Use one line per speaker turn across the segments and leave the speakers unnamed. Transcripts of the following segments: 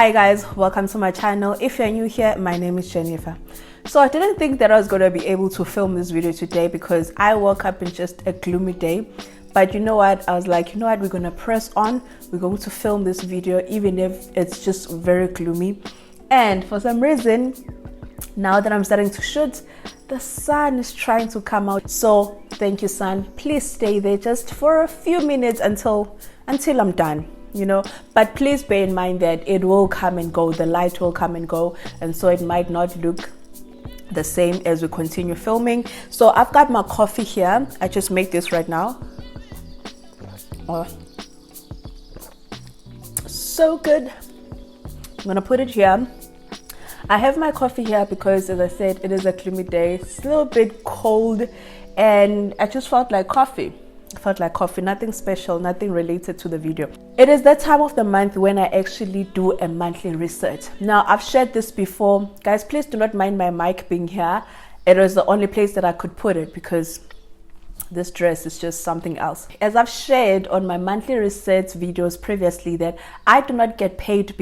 Hi guys, welcome to my channel. If you're new here, my name is Jennifer. So I didn't think that I was going to be able to film this video today because I woke up in just a gloomy day. But you know what, I was like, you know what, we're going to press on. We're going to film this video even if it's just very gloomy. And for some reason, now that I'm starting to shoot, the sun is trying to come out. So thank you, sun. Please stay there just for a few minutes until I'm done, you know. But please bear in mind that it will come and go. The light will come and go, and so it might not look the same as we continue filming. So I've got my coffee here. I just make this right now. Oh, so good. I'm gonna put it here. I have my coffee here because, as I said, it is a gloomy day. It's a little bit cold, and I just felt like coffee. Nothing special, nothing related to the video. It is that time of the month when I actually do a monthly research. Now, I've shared this before. Guys, please do not mind my mic being here. It was the only place that I could put it because this dress is just something else. As I've shared on my monthly research videos previously, that I do not get paid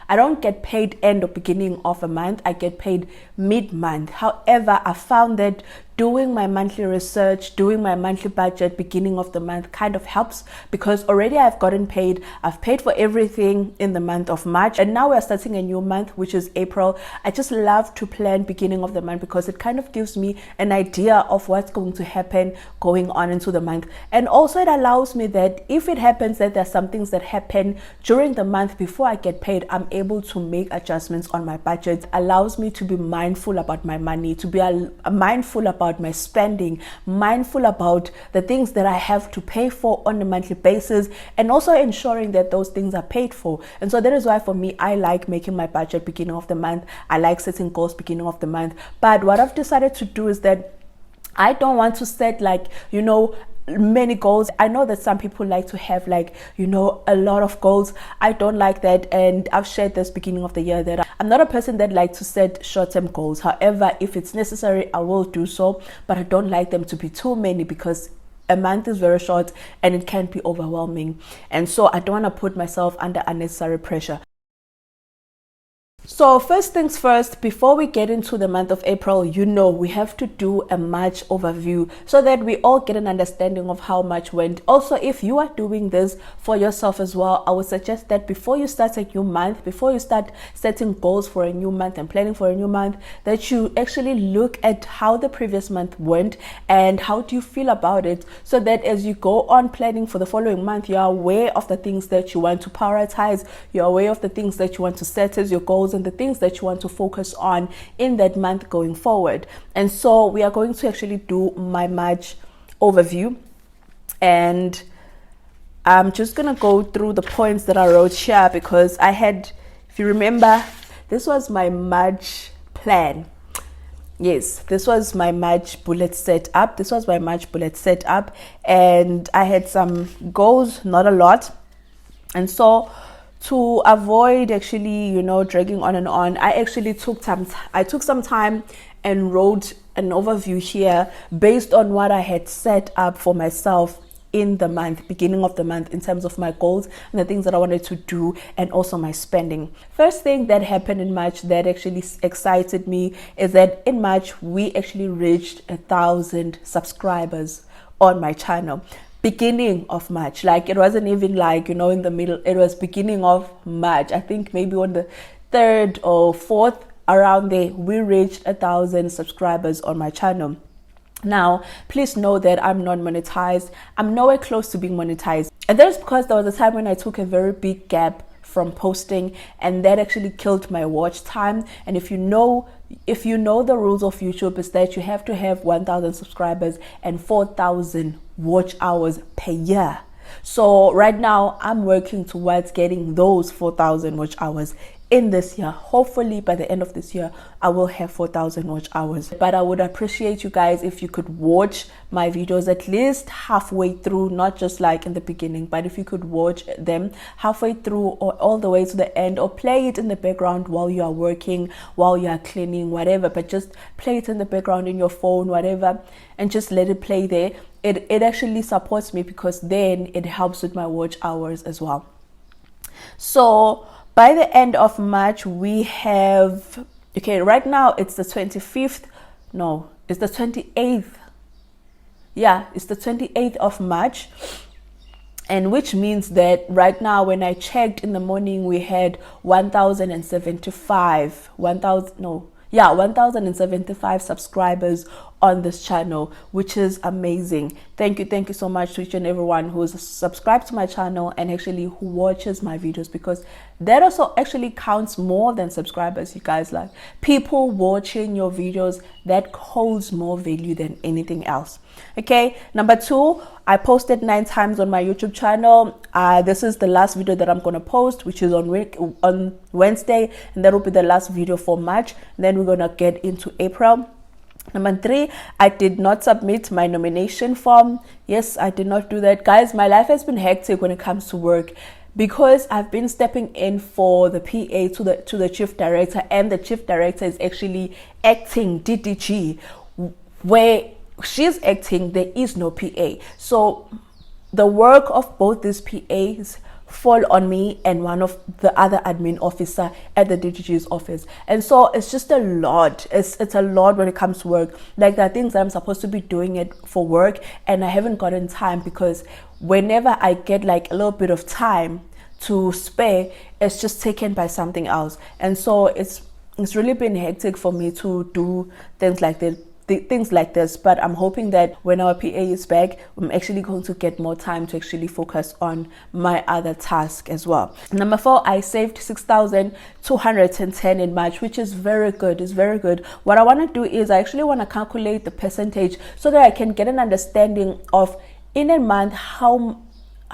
I don't get paid end or beginning of a month. I get paid mid-month. However, I found that doing my monthly research, doing my monthly budget beginning of the month kind of helps because already I've gotten paid. I've paid for everything in the month of March, and now we're starting a new month, which is April. I just love to plan beginning of the month because it kind of gives me an idea of what's going to happen going on into the month. And also it allows me that if it happens that there's some things that happen during the month before I get paid, I'm able to make adjustments on my budget. It allows me to be mindful about my money, to be mindful about my spending, mindful about the things that I have to pay for on a monthly basis, and also ensuring that those things are paid for. And so that is why for me, I like making my budget beginning of the month. I like setting goals beginning of the month. But what I've decided to do is that I don't want to set many goals. I know that some people like to have a lot of goals. I don't like that, and I've shared this beginning of the year that I'm not a person that likes to set short-term goals. However, if it's necessary, I will do so, but I don't like them to be too many because a month is very short and it can be overwhelming, and so I don't want to put myself under unnecessary pressure. So first things first, before we get into the month of April, we have to do a March overview so that we all get an understanding of how March went. Also, if you are doing this for yourself as well, I would suggest that before you start a new month, before you start setting goals for a new month and planning for a new month, that you actually look at how the previous month went and how do you feel about it, so that as you go on planning for the following month, you are aware of the things that you want to prioritize, you're aware of the things that you want to set as your goals, and the things that you want to focus on in that month going forward. And so we are going to actually do my March overview, and I'm just gonna go through the points that I wrote here because if you remember, this was my March plan. Yes, this was my March bullet set up. And I had some goals, not a lot. And so to avoid actually, dragging on and on, I actually took some time and wrote an overview here based on what I had set up for myself in the month, beginning of the month, in terms of my goals and the things that I wanted to do, and also my spending. First thing that happened in March that actually excited me is that in March, we actually reached 1,000 subscribers on my channel. Beginning of March, it wasn't even in the middle, it was beginning of March. I think maybe on the 3rd or 4th, around there, we reached 1,000 subscribers on my channel. Now, please know that I'm not monetized. I'm nowhere close to being monetized. And that is because there was a time when I took a very big gap from posting, and that actually killed my watch time. And if you know the rules of YouTube, is that you have to have 1,000 subscribers and 4,000 watch hours per year. So right now I'm working towards getting those 4,000 watch hours in this year. Hopefully by the end of this year I will have 4,000 watch hours. But I would appreciate you guys if you could watch my videos at least halfway through, not just in the beginning, but if you could watch them halfway through or all the way to the end, or play it in the background while you are working, while you are cleaning, whatever, but just play it in the background in your phone, whatever, and just let it play there. It actually supports me because then it helps with my watch hours as well. So by the end of March, we have, okay, right now it's the 25th. No, it's the 28th. Yeah, it's the 28th of March. And which means that right now, when I checked in the morning, we had 1,075 subscribers on this channel, which is amazing. Thank you so much to each and everyone who's subscribed to my channel and actually who watches my videos, because that also actually counts more than subscribers, you guys. Like, people watching your videos, that holds more value than anything else. Okay, number 2, I posted 9 times on my YouTube channel. This is the last video that I'm gonna post, which is on Wednesday, and that will be the last video for March. Then we're gonna get into April. Number 3, I did not submit my nomination form. Yes, I did not do that, guys. My life has been hectic when it comes to work, because I've been stepping in for the PA to the chief director, and the chief director is actually acting DDG, where she's acting, there is no PA. So the work of both these PAs fall on me and one of the other admin officer at the DGG's office. And so it's just a lot. It's a lot when it comes to work. Like, there are things that I'm supposed to be doing it for work, and I haven't gotten time, because whenever I get like a little bit of time to spare, it's just taken by something else. And so it's really been hectic for me to do things like that. Things like this, but I'm hoping that when our PA is back, I'm actually going to get more time to actually focus on my other task as well. Number 4, I saved 6,210 in March, which is very good. It's very good. What I want to do is I actually want to calculate the percentage so that I can get an understanding of, in a month, how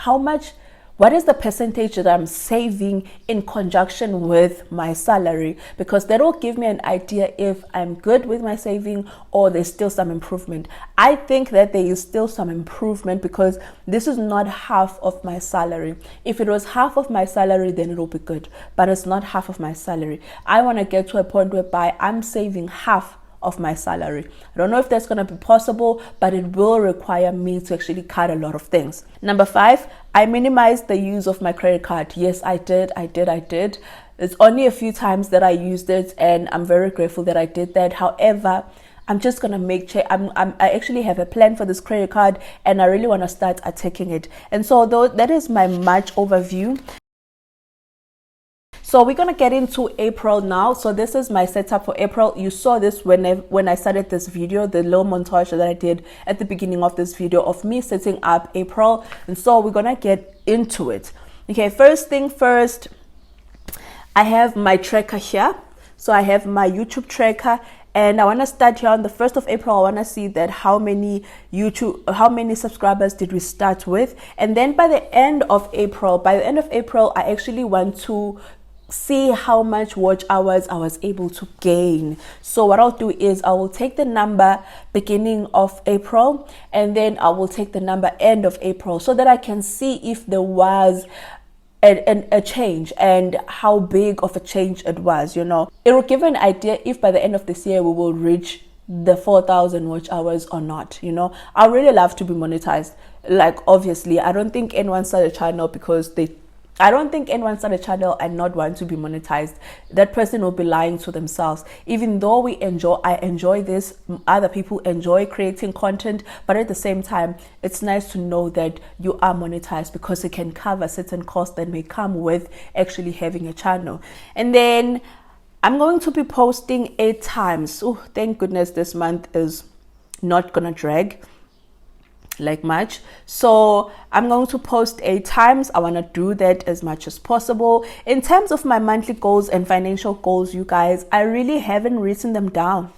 much, what is the percentage that I'm saving in conjunction with my salary, because that will give me an idea if I'm good with my saving or there's still some improvement. I think that there is still some improvement, because this is not half of my salary. If it was half of my salary, then it will be good, but it's not half of my salary. I want to get to a point whereby I'm saving half of my salary. I don't know if that's going to be possible, but it will require me to actually cut a lot of things. Number 5, I minimized the use of my credit card. Yes, I did. It's only a few times that I used it, and I'm very grateful that I did that. However, I'm just gonna I actually have a plan for this credit card, and I really want to start attacking it. And so that is my March overview. So we're gonna get into April now. So this is my setup for April. You saw this when I started this video, the little montage that I did at the beginning of this video of me setting up April. And so we're gonna get into it. Okay, first thing first, I have my tracker here. So I have my YouTube tracker, and I want to start here on the 1st of April. I want to see that how many subscribers did we start with, and then by the end of April, I actually want to see how much watch hours I was able to gain. So what I'll do is I will take the number beginning of April, and then I will take the number end of April, so that I can see if there was a change and how big of a change it was. You know, it will give an idea if by the end of this year we will reach the 4,000 watch hours or not. You know, I really love to be monetized. Like, obviously, I don't think anyone started a channel and not want to be monetized. That person will be lying to themselves. Even though I enjoy this, other people enjoy creating content, but at the same time, it's nice to know that you are monetized, because it can cover certain costs that may come with actually having a channel. And then I'm going to be posting 8 times. Oh, thank goodness this month is not gonna drag like much. So I'm going to post 8 times. I want to do that as much as possible. In terms of my monthly goals and financial goals, you guys, I really haven't written them down.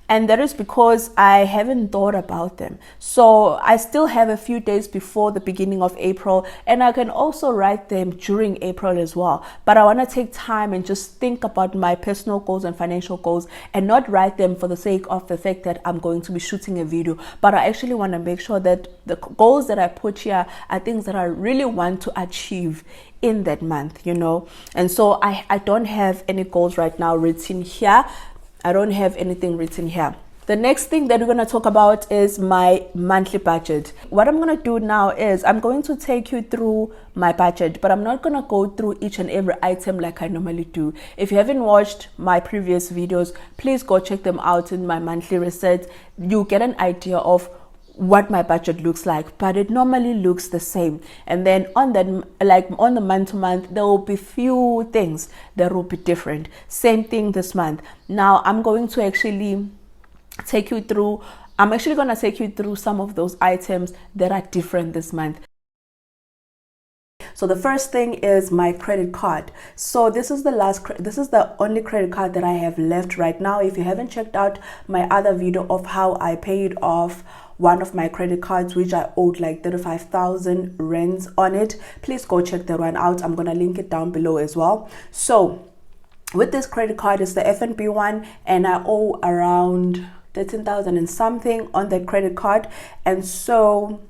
And that is because I haven't thought about them. So I still have a few days before the beginning of April, and I can also write them during April as well. But I want to take time and just think about my personal goals and financial goals, and not write them for the sake of the fact that I'm going to be shooting a video. But I actually want to make sure that the goals that I put here are things that I really want to achieve in that month, you know. And so I don't have any goals right now written here. I don't have anything written here. The next thing that we're going to talk about is my monthly budget. What I'm going to do now is I'm going to take you through my budget, but I'm not going to go through each and every item like I normally do. If you haven't watched my previous videos, please go check them out in my monthly reset. You get an idea of what my budget looks like, but it normally looks the same. And then on that, like on the month to month, there will be few things that will be different. Same thing this month. Now I'm going to actually take you through some of those items that are different this month. So the first thing is my credit card. So this is the only credit card that I have left right now. If you haven't checked out my other video of how I paid off one of my credit cards, which I owed like 35,000 rands on it, please go check that one out. I'm gonna link it down below as well. So with this credit card, it's the F&B one, and I owe around 13,000 and something on that credit card. And so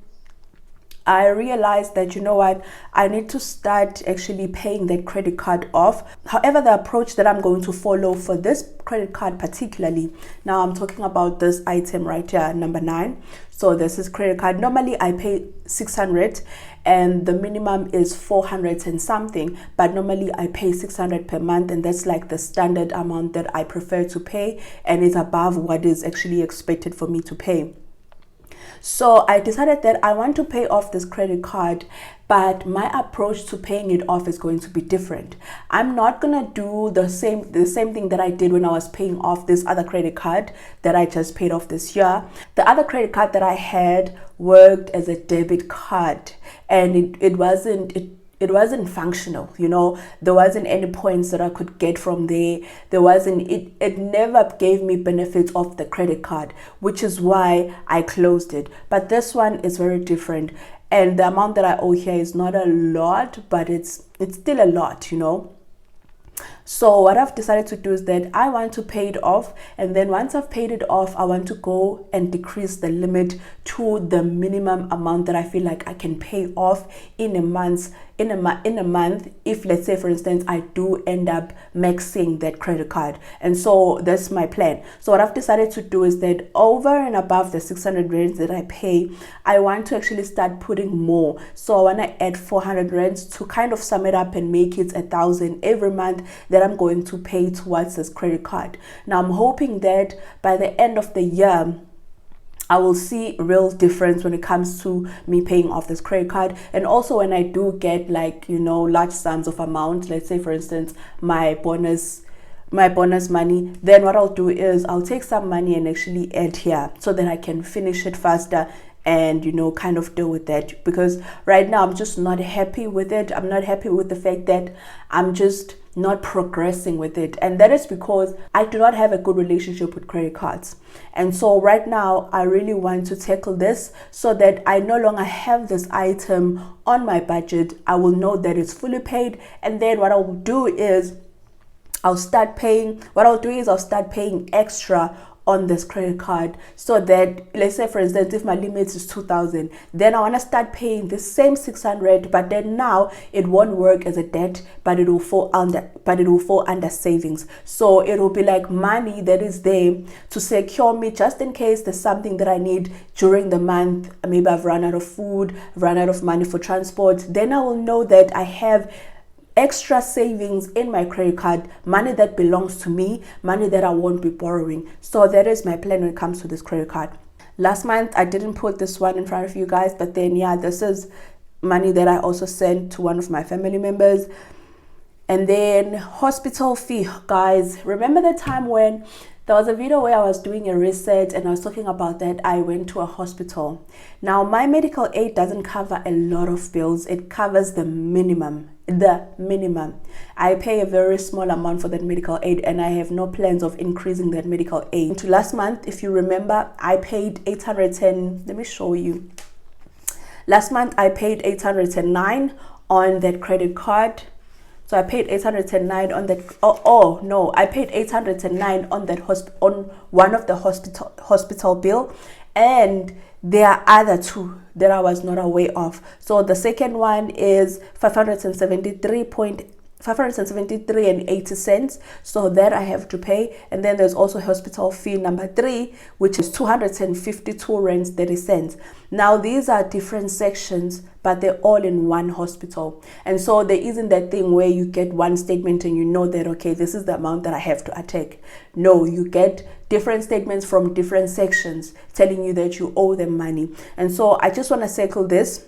I realized that, you know what, I need to start actually paying that credit card off. However, the approach that I'm going to follow for this credit card particularly, now I'm talking about this item right here, number 9. So this is credit card. Normally I pay 600 and the minimum is 400 and something, but normally I pay 600 per month, and that's like the standard amount that I prefer to pay, and it's above what is actually expected for me to pay. So I decided that I want to pay off this credit card, but my approach to paying it off is going to be different. I'm not gonna do the same thing that I did when I was paying off this other credit card that I just paid off this year. The other credit card that I had worked as a debit card, and it wasn't functional, you know. There wasn't any points that I could get from there. It never gave me benefits of the credit card, which is why I closed it. But this one is very different, and the amount that I owe here is not a lot, but it's still a lot, you know. So what I've decided to do is that I want to pay it off, and then once I've paid it off, I want to go and decrease the limit to the minimum amount that I feel like I can pay off in a month. In a month, if let's say for instance I do end up maxing that credit card. And so that's my plan. So what I've decided to do is that over and above the 600 rands that I pay, I want to actually start putting more. So I want to add 400 rands to kind of sum it up and make it 1,000 every month that I'm going to pay towards this credit card. Now I'm hoping that by the end of the year I will see real difference when it comes to me paying off this credit card. And also when I do get, like, you know, large sums of amount, let's say for instance my bonus money, then what I'll do is I'll take some money and actually add here so that I can finish it faster and, you know, kind of deal with that. Because right now I'm just not happy with it. I'm not happy with the fact that I'm just not progressing with it, and that is because I do not have a good relationship with credit cards. And so right now I really want to tackle this so that I no longer have this item on my budget. I will know that it's fully paid, and then what I will do is I'll start paying extra on this credit card, so that, let's say for instance, if my limit is 2,000, then I want to start paying the same 600, but then now it won't work as a debt, but it will fall under savings. So it will be like money that is there to secure me just in case there's something that I need during the month. Maybe I've run out of food, run out of money for transport. Then I will know that I have extra savings in my credit card, money that belongs to me, money that I won't be borrowing. So that is my plan when it comes to this credit card. Last month I didn't put this one in front of you guys, but then yeah, this is money that I also sent to one of my family members. And then hospital fee, guys, remember the time when there was a video where I was doing a research and I was talking about that I went to a hospital. Now my medical aid doesn't cover a lot of bills. It covers the minimum. I pay a very small amount for that medical aid, and I have no plans of increasing that medical aid. To last month, if you remember, I paid 810. Let me show you. Last month I paid 809 on that credit card. So I paid 809 on that. I paid 809 on that on one of the hospital bill, and there are other two that I was not aware of. So the second one is 573 573 and 80 cents, so that I have to pay. And then there's also hospital fee number 3, which is 252 rands 30 cents. Now these are different sections, but they're all in one hospital, and so there isn't that thing where you get one statement and you know that, okay, this is the amount that I have to attack. No, you get different statements from different sections telling you that you owe them money. And so I just want to circle this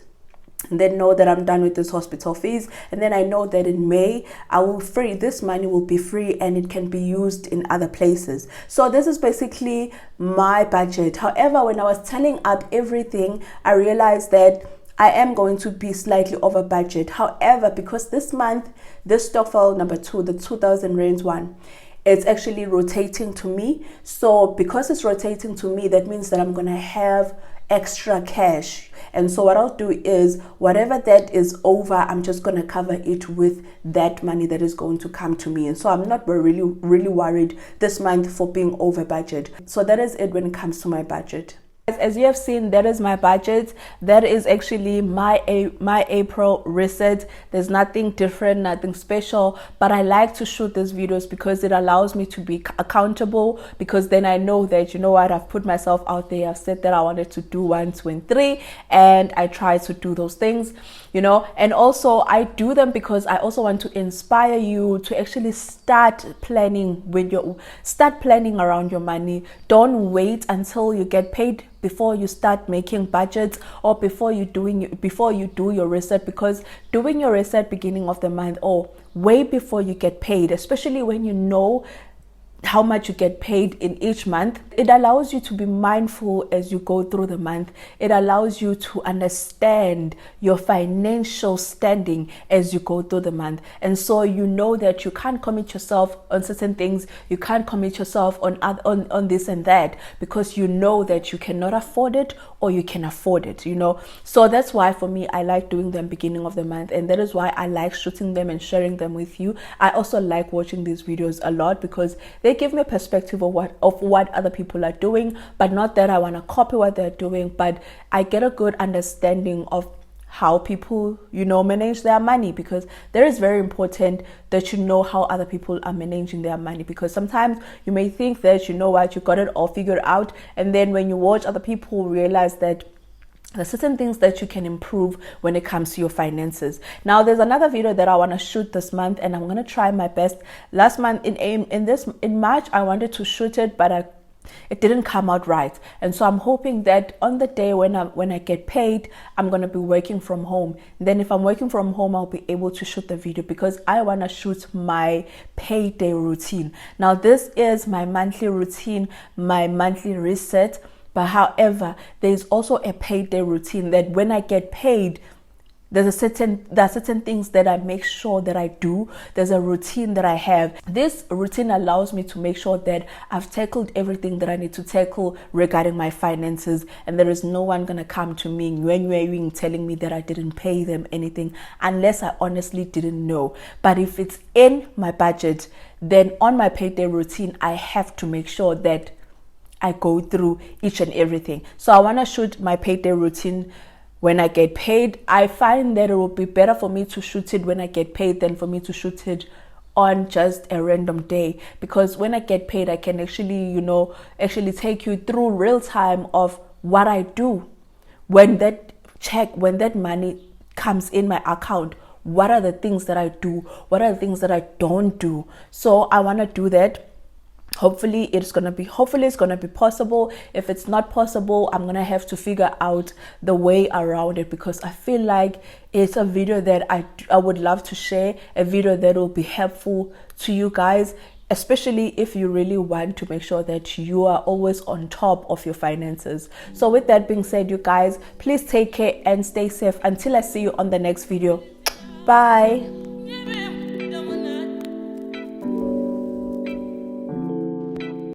and then know that I'm done with this hospital fees, and then I know that in May this money will be free and it can be used in other places. So this is basically my budget. However, when I was tallying up everything, I realized that I am going to be slightly over budget. However, because this month, this stokvel number 2, the 2,000 rands one, it's actually rotating to me. So because it's rotating to me, that means that I'm going to have extra cash. And so what I'll do is, whatever that is over, I'm just going to cover it with that money that is going to come to me. And so I'm not really worried this month for being over budget. So that is it when it comes to my budget. As you have seen, that is my budget. That is actually my April reset. There's nothing different, nothing special, but I like to shoot these videos because it allows me to be accountable, because then I know that, you know what, I've put myself out there. I've said that I wanted to do 1, 2, and 3, and I try to do those things, you know. And also I do them because I also want to inspire you to actually start planning around your money. Don't wait until you get paid before you start making budgets, or before you do your reset, because doing your reset beginning of the month or way before you get paid, especially when you know how much you get paid in each month, it allows you to be mindful as you go through the month. It allows you to understand your financial standing as you go through the month. And so you know that you can't commit yourself on certain things. You can't commit yourself on this and that, because you know that you cannot afford it or you can afford it, you know. So that's why for me, I like doing them beginning of the month, and that is why I like shooting them and sharing them with you. I also like watching these videos a lot because they give me a perspective of what other people are doing, but not that I want to copy what they're doing, but I get a good understanding of how people, you know, manage their money, because there is very important that you know how other people are managing their money, because sometimes you may think that, you know what, you got it all figured out, and then when you watch other people, realize that there's certain things that you can improve when it comes to your finances. Now, there's another video that I want to shoot this month, and I'm going to try my best. Last month in March, I wanted to shoot it, but it didn't come out right. And so I'm hoping that on the day when I get paid, I'm going to be working from home. And then if I'm working from home, I'll be able to shoot the video, because I want to shoot my payday routine. Now, this is my monthly routine, my monthly reset. But however, there's also a payday routine that when I get paid, there are certain things that I make sure that I do. There's a routine that I have. This routine allows me to make sure that I've tackled everything that I need to tackle regarding my finances, and there is no one gonna come to me when telling me that I didn't pay them anything, unless I honestly didn't know. But if it's in my budget, then on my payday routine, I have to make sure that I go through each and everything. So I want to shoot my payday routine when I get paid. I find that it will be better for me to shoot it when I get paid than for me to shoot it on just a random day, because when I get paid, I can actually take you through real time of what I do when that money comes in my account. What are the things that I do? What are the things that I don't do? So I want to do that. Hopefully it's gonna be possible. If it's not possible, I'm gonna have to figure out the way around it, because I feel like it's a video that I would love to share, a video that will be helpful to you guys, especially if you really want to make sure that you are always on top of your finances. So with that being said, you guys, please take care and stay safe until I see you on the next video. Bye.